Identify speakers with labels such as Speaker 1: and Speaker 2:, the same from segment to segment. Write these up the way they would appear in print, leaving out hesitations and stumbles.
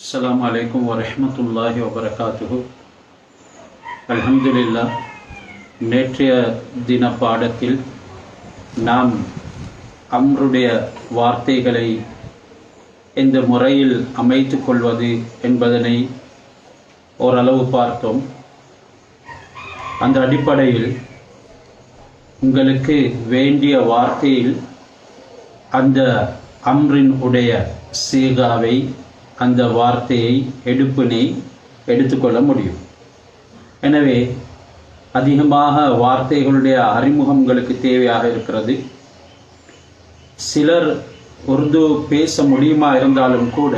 Speaker 1: அஸ்ஸலாமு அலைக்கும் வரஹ்மத்துல்லாஹி வபரகாத்துஹு. அல்ஹம்துலில்லாஹ். நேற்றைய தின பாடத்தில் நாம் அம்ருடைய வார்த்தைகளை எந்த முறையில் அமைத்து கொள்வது என்பதனை ஓரளவு பார்த்தோம். அந்த அடிப்படையில் உங்களுக்கு வேண்டிய வார்த்தையில் அந்த அம்ரின் உடைய சீகாவை, அந்த வார்த்தையை, எடுப்பினை எடுத்துக்கொள்ள முடியும். எனவே அதிகமாக வார்த்தைகளுடைய அறிமுகங்களுக்கு தேவையாக இருக்கிறது. சிலர் உருது பேச முடியுமா இருந்தாலும் கூட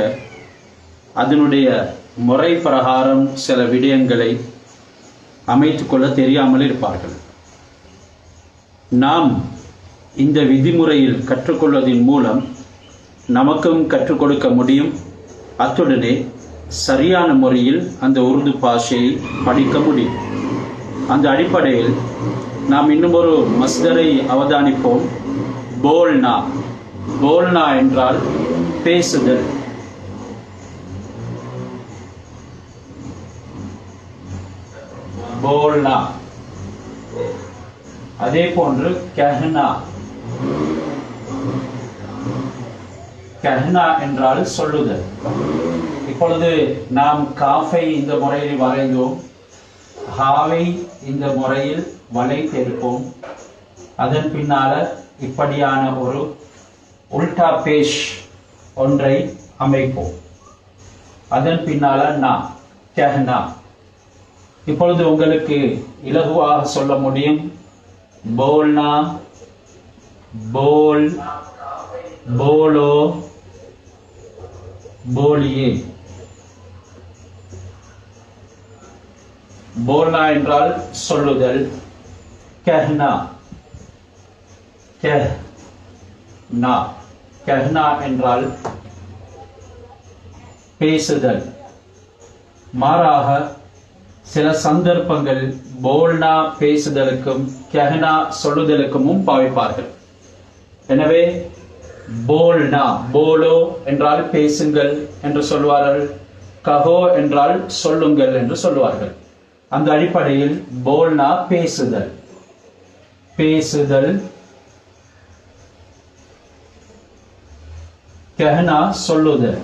Speaker 1: அதனுடைய முறை பிரகாரம் சில விடயங்களை அமைத்து கொள்ள தெரியாமல் இருப்பார்கள். நாம் இந்த விதிமுறையில் கற்றுக்கொள்வதன் மூலம் நமக்கும் கற்றுக் கொடுக்க முடியும். அத்துடனே சரியான முறையில் அந்த உருது பாஷையை படிக்க முடியும். அந்த அடிப்படையில் நாம் இன்னும் ஒரு மஸ்தரை அவதானிப்போம். போல்னா. போல்னா என்றால் பேசுதல். போல்னா. அதே போன்று கஹ்னா. கஹ்னா என்றால் சொல்லுதல். இப்பொழுது நாம் காஃபை இந்த முறையில் வரைந்தோம், ஹாவை இந்த முறையில் வளைத்தெடுப்போம். அதன் பின்னால இப்படியான ஒரு உல்டா பேஷ் ஒன்றை அமைப்போம். அதன் பின்னால நா, கஹ்னா. இப்பொழுது உங்களுக்கு இலகுவாக சொல்ல முடியும். போல்னா, போல், போலோ, போலியே. போல்னா என்றால் சொல்லுதல். கஹ்னா, கஹ்னா. கஹ்னா என்றால் பேசுதல். மாறாக சில சந்தர்ப்பங்கள் போல்னா பேசுதலுக்கும் கஹ்னா சொல்லுதலுக்கும் பாவிப்பார்கள். எனவே போல்னா, போலோ என்றால் பேசுங்கள் என்று சொல்வார்கள். கஹோ என்றால் சொல்லுங்கள் என்று சொல்வார்கள். அந்த அடிப்படையில் போல்னா பேசுதல். பேசுதல். கஹ்னா சொல்லுதல்.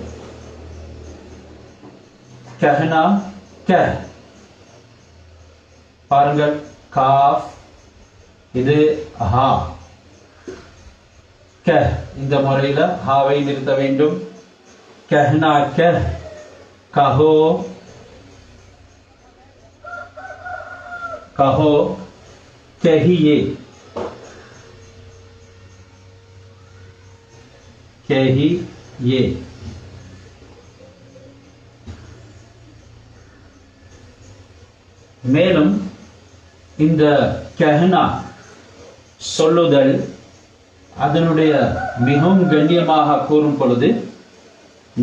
Speaker 1: கஹ்னா, கஹ். பாருங்கள், காஃப், இது ஹா. கஹ், இந்த முறையில் ஹாவை நிறுத்த வேண்டும். கஹ்னா கஹ், கஹோ, கஹோ, கஹியே, கஹியே. மேலும் இந்த கஹ்னா சொல்லுதல் அதனுடைய மிகவும் கண்ணியமாக கூறும் பொழுது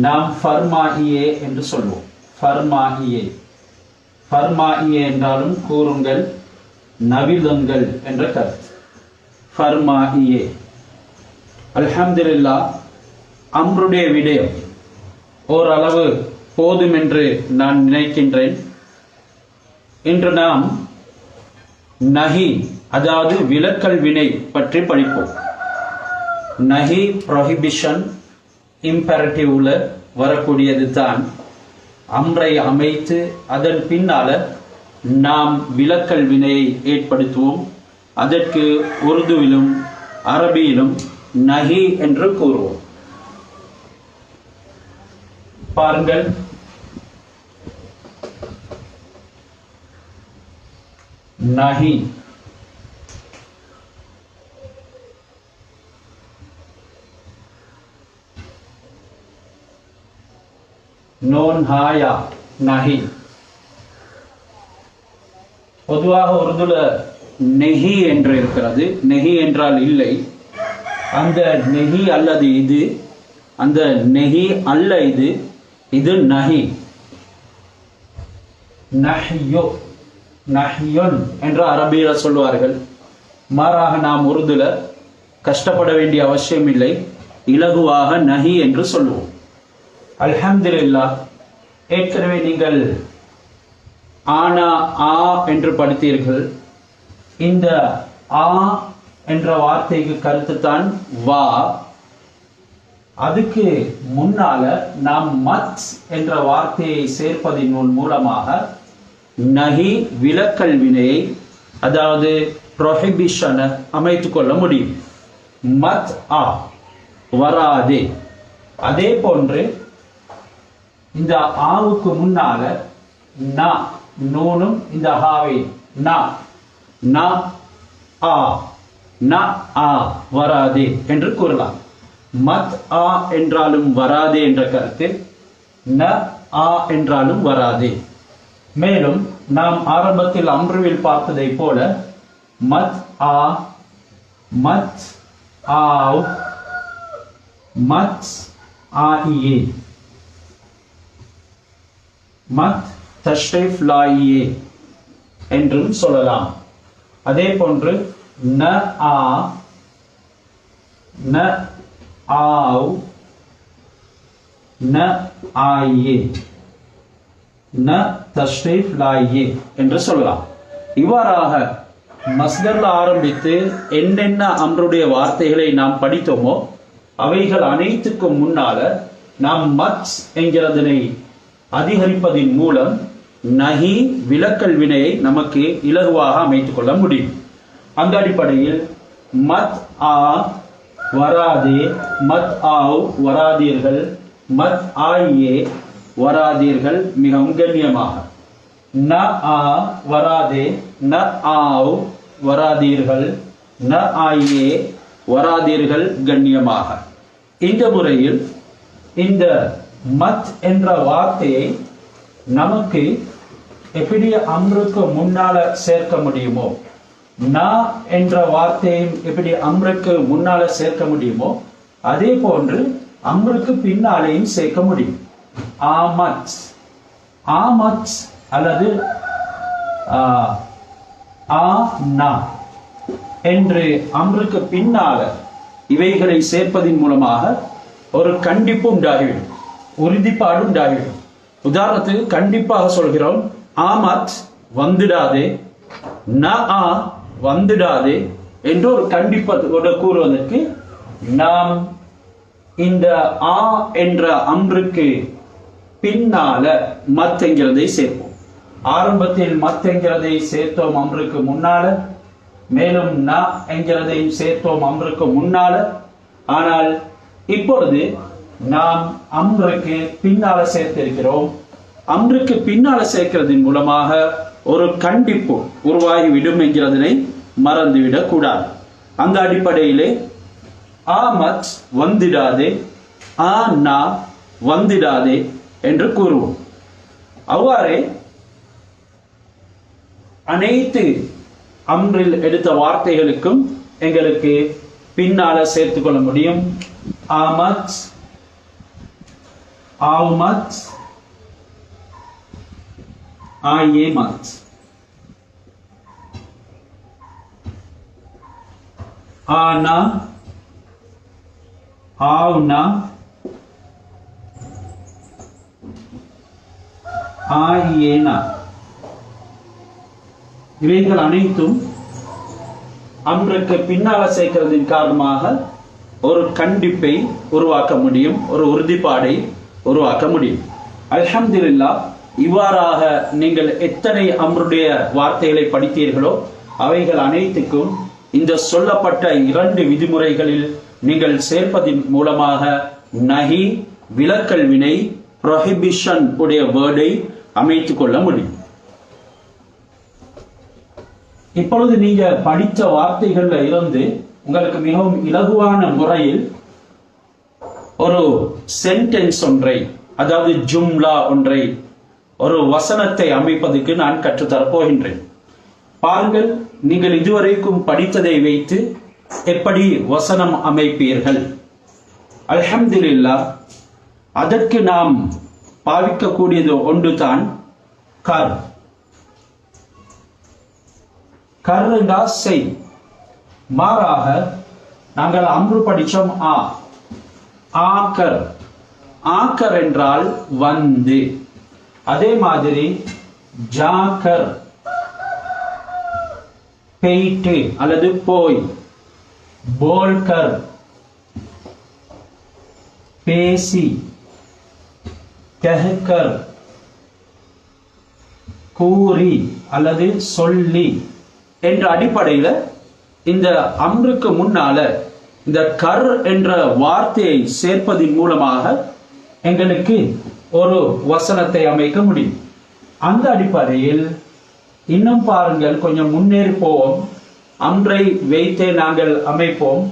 Speaker 1: நாம் ஃபர்மாயியே என்று சொல்வோம். ஃபர்மாயியே. ஃபர்மாயியே என்றாலும் கூறுங்கள், நவிலுங்கள் என்ற கருத்து. ஃபர்மாயியே. அல்ஹம்துலில்லாஹ். அம்ருடைய விடயம் ஓரளவு போதும் என்று நான் நினைக்கின்றேன். இன்று நாம் நஹி, அதாவது விலக்கல் வினை பற்றி படிப்போம். நஹி, ப்ரொஹிபிஷன், இம்பெரட்டிவ்ல வரக்கூடியது தான். அம்ரை அமைத்து அதன் பின்னால நாம் விலக்கல் வினையை ஏற்படுத்துவோம். அதற்கு உருதுவிலும் அரபியிலும் நஹி என்று கூறுவோம். பாருங்கள், நஹி. நோன் ஹாயா, நஹி. பொதுவாக உருதுல நெஹி என்று இருக்கிறது. நெஹி என்றால் இல்லை. அந்த நெஹி அல்லது இது, அந்த நெஹி அல்ல இது, இது நஹி. நஹ்யோ, நஹ்யுன் என்று அரபியில் சொல்வார்கள். மாறாக நாம் உருதுல கஷ்டப்பட வேண்டிய அவசியம் இல்லை. இலகுவாக நஹி என்று சொல்லுவோம். அல்ஹம்துலில்லாஹ். ஏற்கனவே நீங்கள் ஆனா ஆ என்று படித்தீர்கள். இந்த ஆ என்ற வார்த்தைக்கு கருத்து தான் வா. அதுக்கு முன்னால நாம் மத் என்ற வார்த்தையை சேர்ப்பதின் மூலமாக நஹி விலக்கல் வினையை, அதாவது ப்ரொஹிபிஷனை அமைத்துக் கொள்ள முடியும். மத் ஆ வராதே. அதே போன்று இந்த ஆவுக்கு முன்னால ந நூனும் இந்த ஹாவை ந ஆ ந ஆ வராதே என்று கூறலாம். மத் ஆ என்றாலும் வராதே என்ற கருத்து, ந ஆ என்றாலும் வராதே. மேலும் நாம் ஆரம்பத்தில் அம்ருவில் பார்த்ததை போல மத் ஆ, மத் ஆவ், மத் ஆஇயே, மத் தஷ்ரீஃப் லாயியே என்றும் சொல்லலாம். அதே போன்று ந ஆ, ந ஆவ், ந ஆயியே, ந தஷ்ரீஃப் லாயியே என்று சொல்லலாம். இவ்வாறாக மஸ்தர்ல ஆரம்பித்து என்னென்ன அம்ருடைய வார்த்தைகளை நாம் படித்தோமோ அவைகள் அனைத்துக்கும் முன்னால நாம் மத் என்கிறதனை அதிகரிப்பதின் மூலம் நஹி விலக்கல் வினையை நமக்கு இலகுவாக அமைத்துக் கொள்ள முடியும். அந்த அடிப்படையில் மத் ஆ வராதே, மத் ஆவ் வராதீர்கள், மத் ஆயே வராதீர்கள் மிகவும் கண்ணியமாக. ந ஆ வராதே, ந ஆவ் வராதீர்கள், ந ஆயே வராதீர்கள் கண்ணியமாக. இந்த முறையில் இந்த மத் என்ற வார்த்தையை நமக்கு எப்படி அம்ருக்கு முன்னால சேர்க்க முடியுமோ, ந என்ற வார்த்தையும் எப்படி அம்ருக்கு முன்னால சேர்க்க முடியுமோ அதே போன்று அம்ருக்கு பின்னாலேயும் சேர்க்க முடியும். ஆமத், ஆமத் அல்லது ஆ என்று அம்ருக்கு பின்னால இவைகளை சேர்ப்பதின் மூலமாக ஒரு கண்டிப்பு உண்டாகிவிடும், உறுதிப்பாடு உண்டாகிவிடும். உதாரணத்துக்கு கண்டிப்பாக சொல்கிறோம், ஆமத் வந்துடாதே, ந ஆ வந்துடாதே என்று ஒரு கண்டிப்போடு கூறுவதற்கு நாம் இந்த ஆ என்ற அம்ருக்கு பின்னால மத் என்கிறதை சேர்ப்போம். ஆரம்பத்தில் மத் என்கிறதை சேர்த்தோம் அம்ருக்கு முன்னால, மேலும் ந என்கிறதையும் சேர்த்தோம் அம்ருக்கு முன்னால. ஆனால் இப்பொழுது நாம் அம்ருக்கு பின்னால சேர்த்திருக்கிறோம். அம்ருக்கு பின்னால சேர்க்கிறதின் மூலமாக ஒரு கண்டிப்பு உருவாகிவிடும் என்கிறதனை மறந்துவிடக் கூடாது. அந்த அடிப்படையிலே ஆமத் வந்திடாதே, ஆ நா வந்திடாதே என்று கூறுவோம். அவ்வாறே அனைத்து அம்ரில் எடுத்த வார்த்தைகளுக்கும் எங்களுக்கு பின்னால சேர்த்துக் கொள்ள முடியும். ஆமத், ஆவுமத், ஆயேமத், ஆனா, ஆவுனா, ஆயேனா. இவைகள் அனைத்தும் அம்ருக்கு பின்னால சேர்க்கிறதின் காரணமாக ஒரு கண்டிப்பை உருவாக்க முடியும், ஒரு உறுதிப்பாடை உருவாக்க முடியும். அல்ஹம்துலில்லாஹ், இவ்வாறாக நீங்கள் எத்தனை அம்ருடைய வார்த்தைகளை படித்தீர்களோ அவைகள் அனைத்துக்கும் இந்த சொல்லப்பட்ட 2 விதிமுறைகளில் நீங்கள் சேர்ப்பதின் மூலமாக நஹி விலக்கல் வினை, ப்ரொஹிபிஷன் உடைய வேர்டை அமைத்துக் கொள்ள முடியும். இப்பொழுது நீங்க படித்த வார்த்தைகள்ல இருந்து உங்களுக்கு மிகவும் இலகுவான முறையில் ஒரு சென்டென்ஸ் ஒன்றை, அதாவது ஜும்லா ஒன்றை, ஒரு வசனத்தை அமைப்பதற்கு நான் கற்றுத்தரப் போகின்றேன். பாருங்கள், நீங்கள் இதுவரைக்கும் படித்ததை வைத்து எப்படி வசனம் அமைப்பீர்கள். அல்ஹம்துலில்லாஹ், அதற்கு நாம் பாவிக்கக்கூடியது ஒன்றுதான் கர். கர் என்றால் செய். மாறாக நாங்கள் அம்ரு படிச்சோம் ஆக்கர். ஆக்கர் என்றால் வந்து. அதே மாதிரி ஜாக்கர் பெய்ட்டு அல்லது போய், போல்கர் பேசி, கஹ்கர் கூறி அல்லது சொல்லி என்ற அடிப்படையில் இந்த அம்ருக்கு முன்னால இந்த கர் என்ற வார்த்தையை சேர்ப்பதன் மூலமாக எங்களுக்கு ஒரு வசனத்தை அமைக்க முடியும். அந்த அடிப்படையில் இன்னும் பாருங்கள், கொஞ்சம் முன்னேறி போவோம். அம்ரை வைத்தே நாங்கள் அமைப்போம்.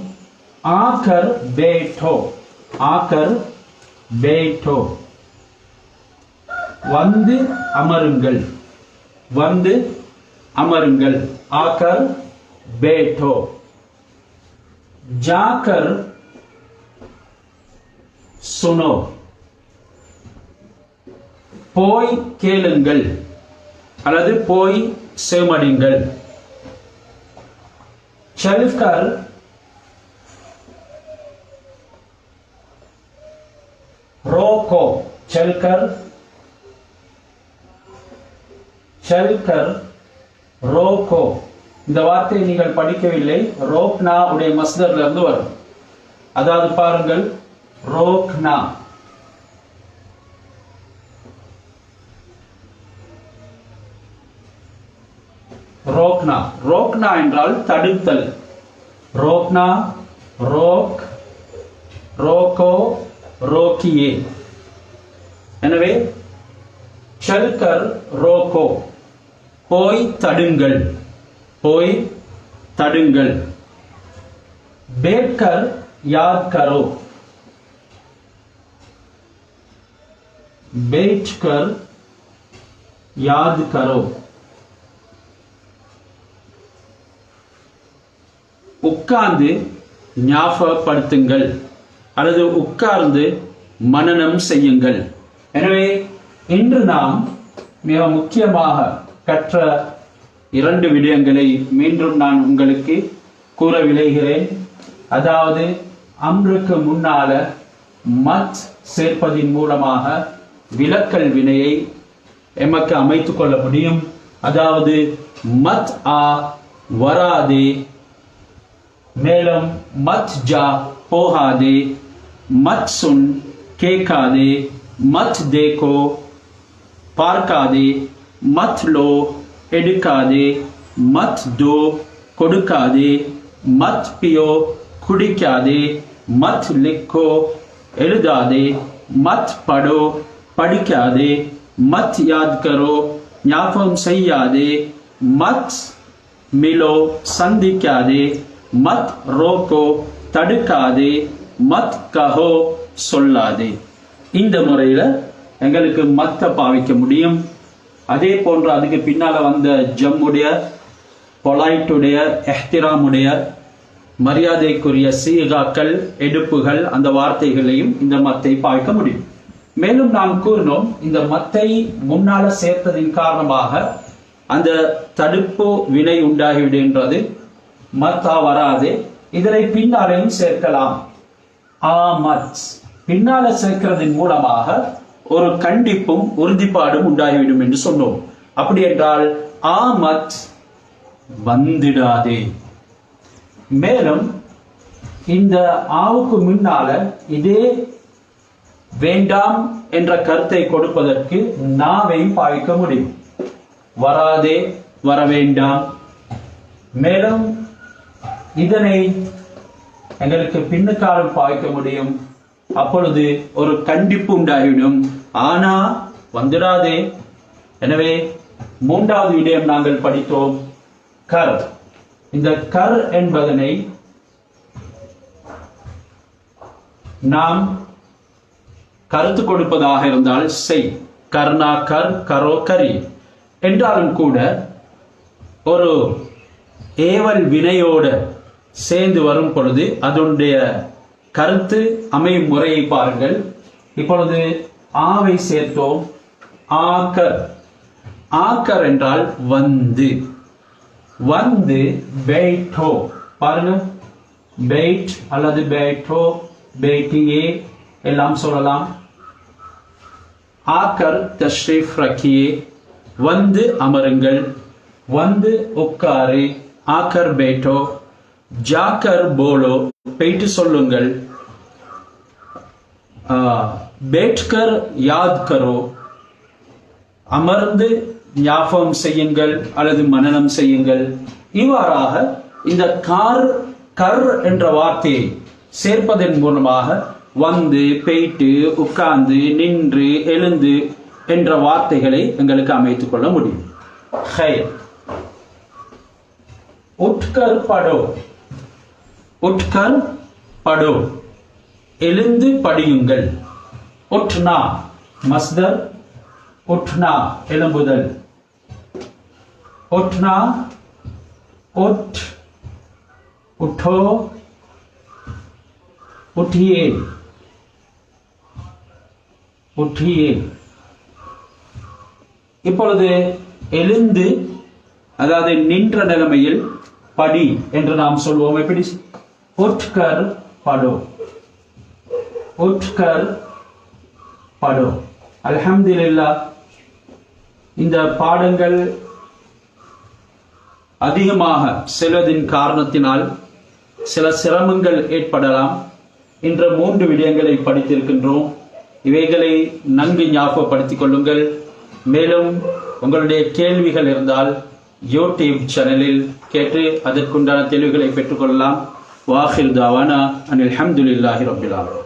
Speaker 1: ஆக்கர் பேட்டோ, ஆக்கர் பேட்டோ, வந்து அமருங்கள், வந்து அமருங்கள், ஆக்கர் பேட்டோ. ஜாக்கர் சுனோ, போய் கேளுங்கள் அல்லது போய் செமடிங்கள். செல்கர் ரோகோ, செல்கர் செல்கர் ரோகோ. இந்த வார்த்தையை நீங்கள் படிக்கவில்லை. ரோக்னா உடைய மஸ்தர்ல இருந்து வரும். அதாவது பாருங்கள், ரோக்னா, ரோக்னா. ரோக்னா என்றால் தடுத்தல். ரோக்னா, ரோக், ரோகோ, ரோக்கியே. எனவே செல்கர் ரோகோ, போய் தடுங்கள், போய் தடுங்கள். பேட்கர் யாத் கரோ, பேட்கர் யாத் கரோ. உட்கார்ந்து ஞாபகப்படுத்துங்கள் அல்லது உட்கார்ந்து மனனம் செய்யுங்கள். எனவே இன்று நாம் மிக முக்கியமாக கற்ற 2 விடயங்களை மீண்டும் நான் உங்களுக்கு கூற விளைகிறேன். அதாவது அம்ருக்கு முன்னால மத் சேர்ப்பதின் மூலமாக விலக்கல் வினையை எமக்கு அமைத்துக் கொள்ள முடியும். அதாவது மத் ஆ வராதே, மேலும் மத் ஜா போகாதே, மத் சுன் கேட்காதே, மத் தேக்கோ பார்க்காதே, மத் லோ எடுக்காதே, மத் தோ கொடுக்காதே, மத் பியோ குடிக்காதே, மத் லிக்கோ எழுதாதே, மத் படோ படிக்காதே, மத் யாத் கரோ ஞாபகம் செய்யாதே, மத் மிலோ சந்திக்காதே, மத் ரோக்கோ தடுக்காதே, மத் கஹோ சொல்லாதே. இந்த முறையில எங்களுக்கு மத்த பாவிக்க முடியும். அதே போன்று அதுக்கு பின்னால வந்த ஜம்முடைய, பொலைட்டுடைய, எஹ்திராமுடைய, மரியாதைக்குரிய சீகாக்கள், எடுப்புகள், அந்த வார்த்தைகளையும் இந்த மத்தை பாவிக்க முடியும். மேலும் நாம் கூறினோம், இந்த மத்தை முன்னால சேர்த்ததின் காரணமாக அந்த தடுப்பு வினை உண்டாகிவிடுகின்றது. மத்தா வராது. இதனை பின்னாலையும் சேர்க்கலாம். ஆமத் பின்னால சேர்க்கிறதன் மூலமாக ஒரு கண்டிப்பும் உறுதிப்பாடும் உண்டாகிவிடும் என்று சொன்னோம். அப்படி என்றால் ஆமத் வந்துடாதே. மேலும் இந்த ஆவுக்கு முன்னால இதே வேண்டாம் என்ற கருத்தை கொடுப்பதற்கு நாவையும் பாவிக்க முடியும். வராதே, வர வேண்டாம். மேலும் இதனை எங்களுக்கு பின்னுக்காலம் பாவிக்க முடியும். அப்பொழுது ஒரு கண்டிப்பு உண்டாகிவிடும். ஆனா வந்துடாதே. எனவே 3வது விடயம் நாங்கள் படித்தோம், கர். இந்த கர் என்பதனை நாம் கருத்து கொடுப்பதாக இருந்தால் செய், கர்னா கர், கரோ கரி என்றாலும் கூட ஒரு ஏவல் வினையோடு சேர்ந்து வரும் பொழுது அதனுடைய கருத்து அமையும் முறையை பாருங்கள். இப்பொழுது ஆவை சேர்த்தோம். ஆக்கர். ஆக்கர் என்றால் வந்து. வந்து பேட்டோ. பாருங்க, பேட் அல்லது பேட்டோ, பேட்டியே எல்லாம் சொல்லலாம். ஆக்கர் தஷ்ரீஃப் ரக்கியே, வந்து அமருங்கள், வந்து உட்காரு, ஆக்கர் பேட்டோ, ஜாக்கர் போலோ, போயிட்டு சொல்லுங்கள், பேட்கர் யாத் கரோ, அமர்ந்து ஞாபகம் செய்யுங்கள் அல்லது மனனம் செய்யுங்கள். இவ்வாறாக இந்த கர் என்ற வார்த்தையை சேர்ப்பதன் மூலமாக வந்து, போயிட்டு, உட்கார்ந்து, நின்று, எழுந்து என்ற வார்த்தைகளை எங்களுக்கு அமைத்துக் கொள்ள முடியும். உட்கர் படோ, உட்கர் படோ, எழுந்து படியுங்கள். உட்னா மஸ்தர், உட்னா எழும்புதல், உட்னா உட், உட்டோ, உட்டியே, உட்டியே. இப்பொழுது எழுந்து, அதாவது நின்ற நிலைமையில் படி என்று நாம் சொல்வோம். எப்படி? உட்கர் படோ, உட்கர் படோ. அல்ஹம்துலில்லாஹ், இந்த பாடங்கள் அதிகமாக செல்வதின் காரணத்தினால் சில சிரமங்கள் ஏற்படலாம். இன்று 3 விடயங்களை படித்திருக்கின்றோம். இவைகளை நன்கு ஞாபகப்படுத்திக் கொள்ளுங்கள். மேலும் உங்களுடைய கேள்விகள் இருந்தால் யூடியூப் சேனலில் கேட்டு அதற்குண்டான தெளிவுகளை பெற்றுக்கொள்ளலாம். வாஹிர் தாவானா அனில் ஹம்துலில்லாஹி ரப்பில் ஆலமீன்.